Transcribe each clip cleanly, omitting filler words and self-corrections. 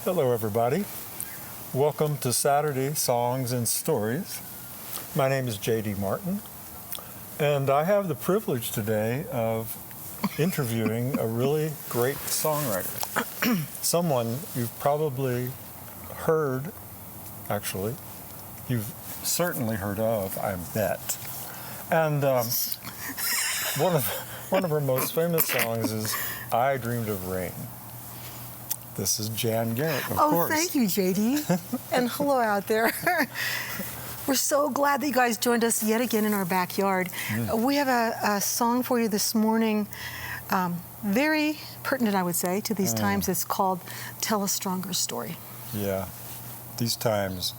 Hello, everybody. Welcome to Saturday Songs and Stories. My name is JD Martin, and I have the privilege today of interviewing a really great songwriter. Someone you've probably heard, actually, you've certainly heard of, I bet. And one of her most famous songs is I Dreamed of Rain. This is Jan Garrett, of course. Oh, thank you, JD. And hello out there. We're so glad that you guys joined us yet again in our backyard. We have a song for you this morning, very pertinent, I would say, to these times. It's called Tell a Stronger Story. Yeah, these times.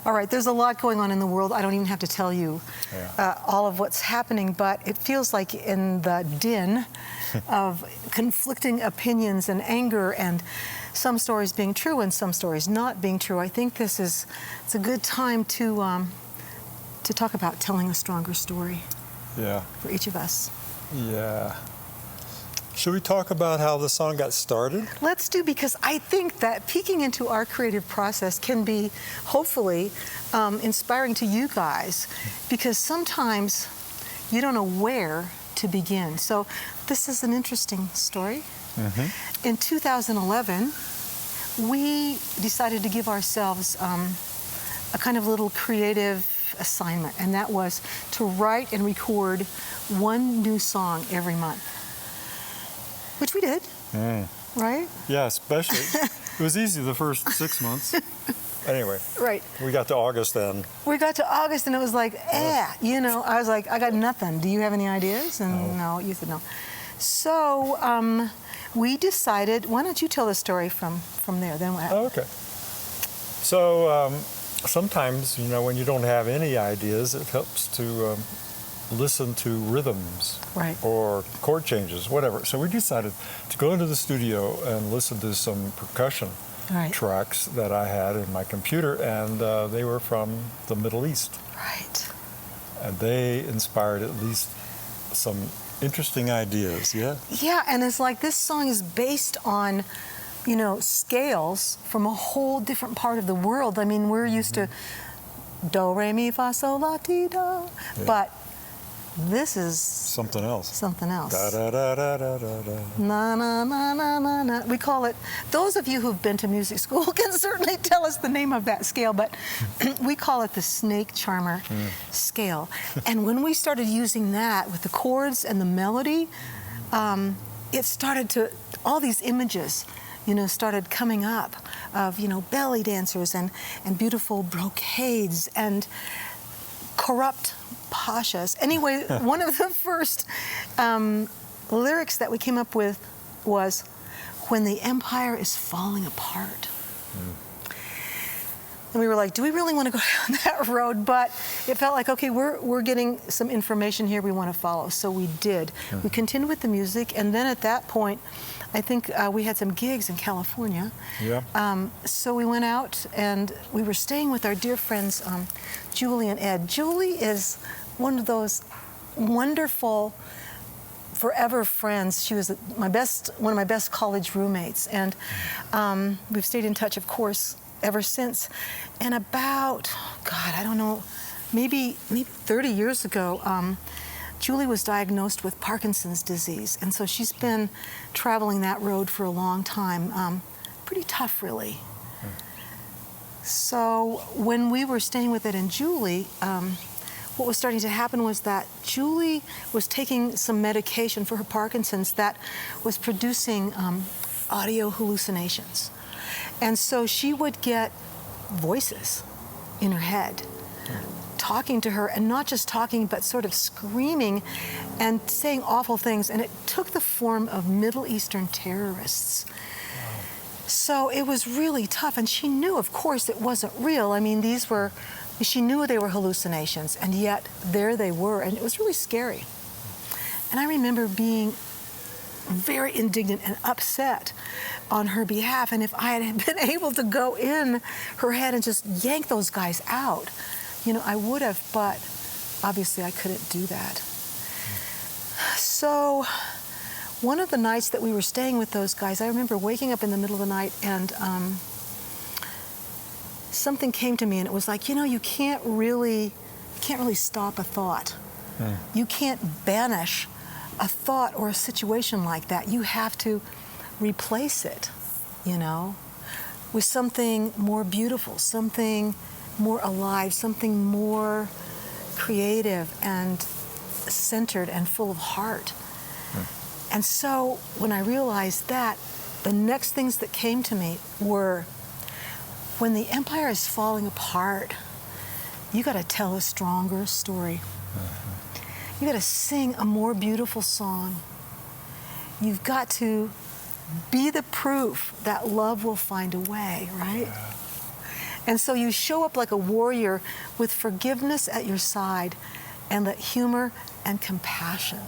All right, there's a lot going on in the world. I don't even have to tell you all of what's happening, but it feels like in the din of conflicting opinions and anger and some stories being true and some stories not being true, I think it's a good time to talk about telling a stronger story for each of us. Yeah. Should we talk about how the song got started? Let's do, because I think that peeking into our creative process can be, hopefully, inspiring to you guys, because sometimes you don't know where to begin. So this is an interesting story. In 2011, we decided to give ourselves a kind of little creative assignment, and that was to write and record one new song every month. Which we did, right? Yeah, especially. It was easy the first 6 months. Anyway, right. We got to August then. We got to August and it was like, I was like, I got nothing. Do you have any ideas? And no, you said no. So we decided, why don't you tell the story from there? Then what happened? Oh, okay. So sometimes, when you don't have any ideas, it helps to listen to rhythms or chord changes, whatever. So we decided to go into the studio and listen to some percussion tracks that I had in my computer, and they were from the Middle East. Right. And they inspired at least some interesting ideas, yeah? Yeah, and it's like this song is based on, scales from a whole different part of the world. I mean, we're used to do, re, mi, fa, sol, la, ti, do, but this is something else. Something else. Da, da, da, da, da, da, da. Na, na, na, na, na, na. We call it, those of you who've been to music school can certainly tell us the name of that scale, but we call it the snake charmer scale. And when we started using that with the chords and the melody, it started to, all these images, started coming up of, belly dancers and beautiful brocades and corrupt pashas. Anyway, one of the first lyrics that we came up with was, when the empire is falling apart. And we were like, do we really want to go down that road? But it felt like, okay, we're getting some information here we want to follow. So we did. We continued with the music, and then at that point, I think we had some gigs in California. Yeah. So we went out and we were staying with our dear friends, Julie and Ed. Julie is one of those wonderful, forever friends. She was one of my best college roommates, and we've stayed in touch, of course, ever since. And about, I don't know, maybe 30 years ago, Julie was diagnosed with Parkinson's disease, and so she's been traveling that road for a long time. Pretty tough, really. So when we were staying with Ed and Julie, what was starting to happen was that Julie was taking some medication for her Parkinson's that was producing audio hallucinations. And so she would get voices in her head talking to her, and not just talking, but sort of screaming and saying awful things. And it took the form of Middle Eastern terrorists. So it was really tough. And she knew, of course, it wasn't real. I mean, she knew they were hallucinations, and yet there they were. And it was really scary. And I remember being very indignant and upset on her behalf. And if I had been able to go in her head and just yank those guys out, I would have, but obviously I couldn't do that. So one of the nights that we were staying with those guys, I remember waking up in the middle of the night and something came to me, and it was like, you can't really stop a thought. You can't banish a thought or a situation like that. You have to replace it, with something more beautiful, something more alive, something more creative and centered and full of heart. And so when I realized that, the next things that came to me were, when the empire is falling apart, you got to tell a stronger story. You got to sing a more beautiful song. You've got to be the proof that love will find a way, right? And so you show up like a warrior with forgiveness at your side, and let humor and compassion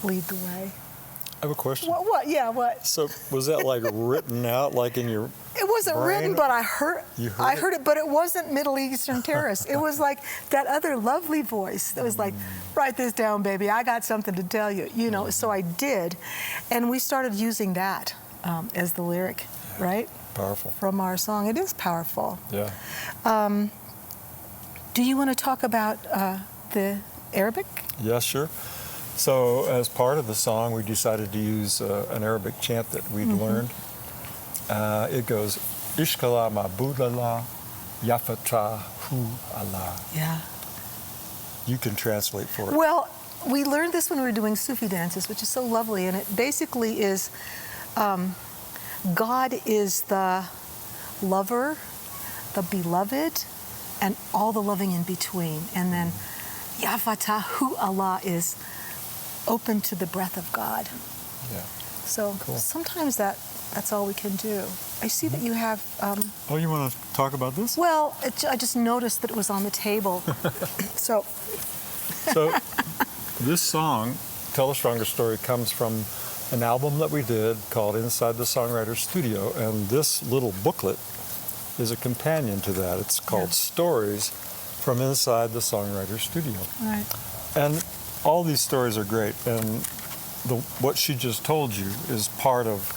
lead the way. I have a question. What? Yeah, what? So was that like written out, like in your It wasn't brain? written, but I heard it, but it wasn't Middle Eastern terrorist. It was like that other lovely voice that was like, write this down, baby. I got something to tell you. So I did. And we started using that as the lyric, right? Powerful. From our song. It is powerful. Yeah. Do you want to talk about the Arabic? Yeah, sure. So as part of the song, we decided to use an Arabic chant that we'd learned. It goes, Ishkala ma'budallah, yafata hu Allah. Yeah. You can translate for it. Well, we learned this when we were doing Sufi dances, which is so lovely, and it basically is, God is the lover, the beloved, and all the loving in between. And then Yafata hu Allah is open to the breath of God. Yeah. So Cool. sometimes that's all we can do. I see that you have... Oh, you want to talk about this? well, I just noticed that it was on the table. So This song, Tell a Stronger Story, comes from an album that we did called Inside the Songwriters Studio, and this little booklet is a companion to that. It's called Stories from Inside the Songwriters Studio. Right. And all these stories are great, and what she just told you is part of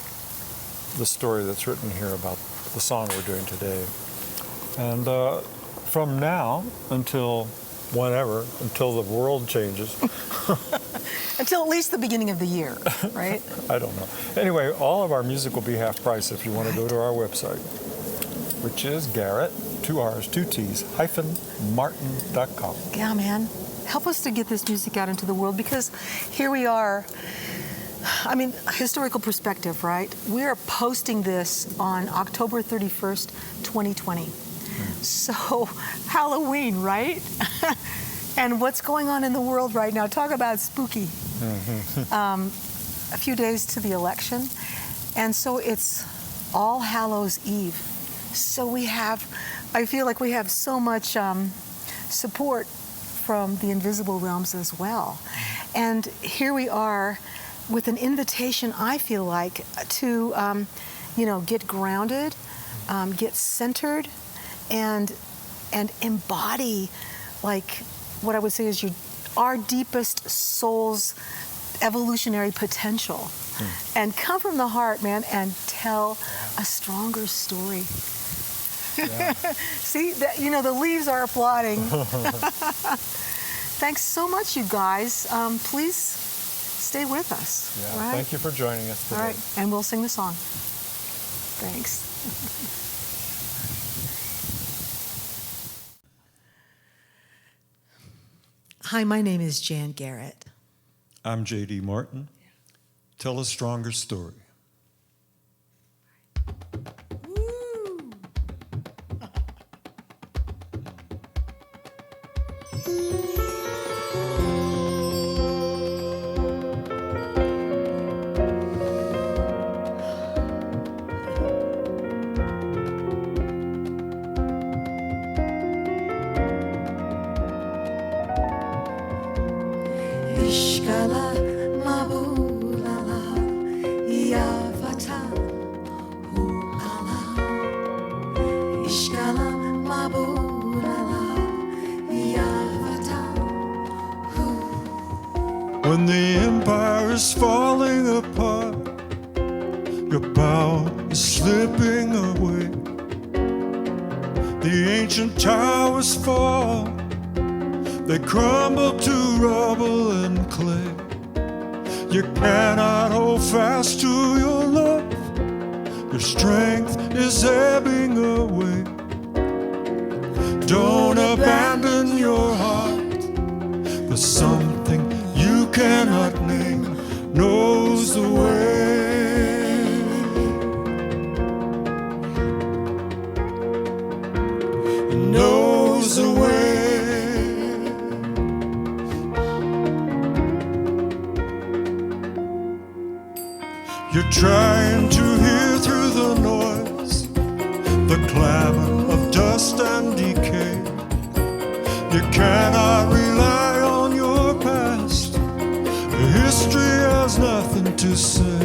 the story that's written here about the song we're doing today. And from now until whenever, until the world changes, Until at least the beginning of the year, right? I don't know. Anyway, all of our music will be half price if you want to go to our website, which is Garrett, 2 R's, 2 T's, -martin.com. Yeah, man. Help us to get this music out into the world, because here we are. I mean, historical perspective, right? We are posting this on October 31st, 2020. So, Halloween, right? And what's going on in the world right now? Talk about spooky. A few days to the election. And so it's All Hallows Eve. So I feel like we have so much support from the invisible realms as well. And here we are with an invitation, I feel like, to, get grounded, get centered, and embody, like, what I would say is our deepest soul's evolutionary potential. And come from the heart, man, and tell a stronger story. Yeah. See, the leaves are applauding. Thanks so much, you guys. Please stay with us. Yeah. Right? Thank you for joining us today. All right, and we'll sing the song. Thanks. Hi, my name is Jan Garrett. I'm JD Martin. Tell a stronger story. Ishkala mabulala yavata hu ala. Ishkala mabulala yavata hu. When the empire empire is falling apart. Your power is slipping away. The ancient towers fall. They crumble to rubble and clay. You cannot hold fast to your love. Your strength is ebbing away. Don't abandon your heart. There's something you cannot name knows the way. It knows the way. You're trying to hear through the noise, the clamor of dust and decay. You cannot rely on your past. History has nothing to say.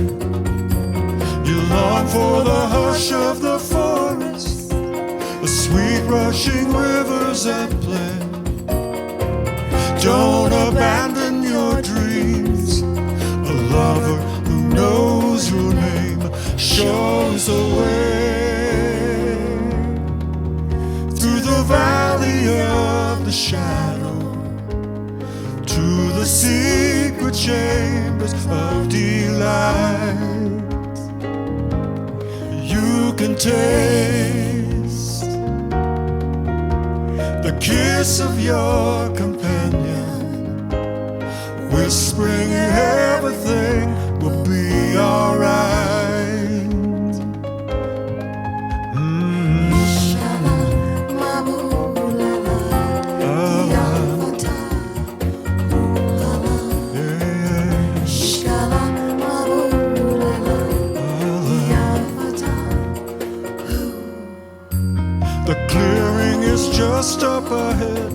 You long for the hush of the forest, the sweet rushing rivers at play. Don't abandon your dreams. A lover who knows your name shows the way. Through the valley of the shadow, to the secret chambers of delight, you can taste the kiss of your companion, whispering everything will be alright. The clearing is just up ahead.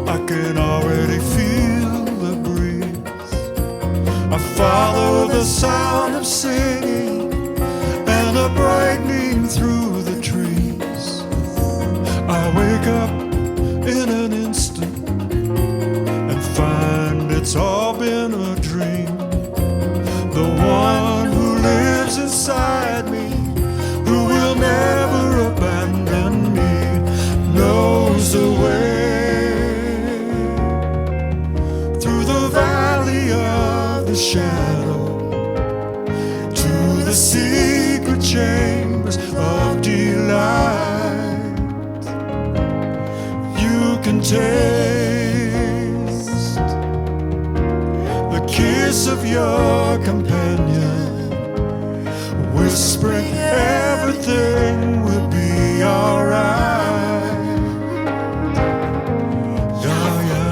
I can already feel the breeze. I follow the sound of singing and a brightening through the trees. I wake up in an instant and find it's all been a dream. The one who lives inside me, who will never abandon me, knows the way. Through the valley of the shadow, to the secret chambers of delight, you can taste the kiss of your companion, whispering everything will be alright. Yeah, yeah.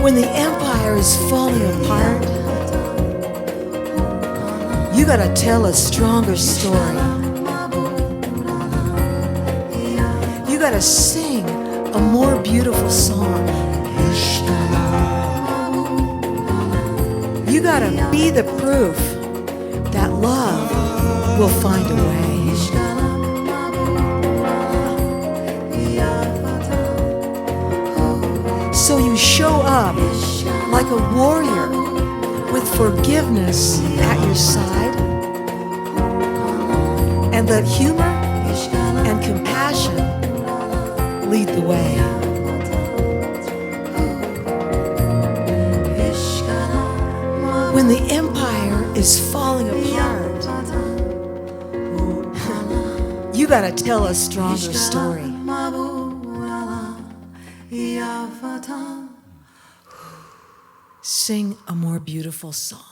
When the empire is falling apart, you gotta tell a stronger story. You gotta sing a more beautiful song. You gotta be the proof that love will find a way. So you show up like a warrior with forgiveness at your side, and let humor and compassion lead the way. When the empire is falling apart, you gotta tell a stronger story. Sing a more beautiful song.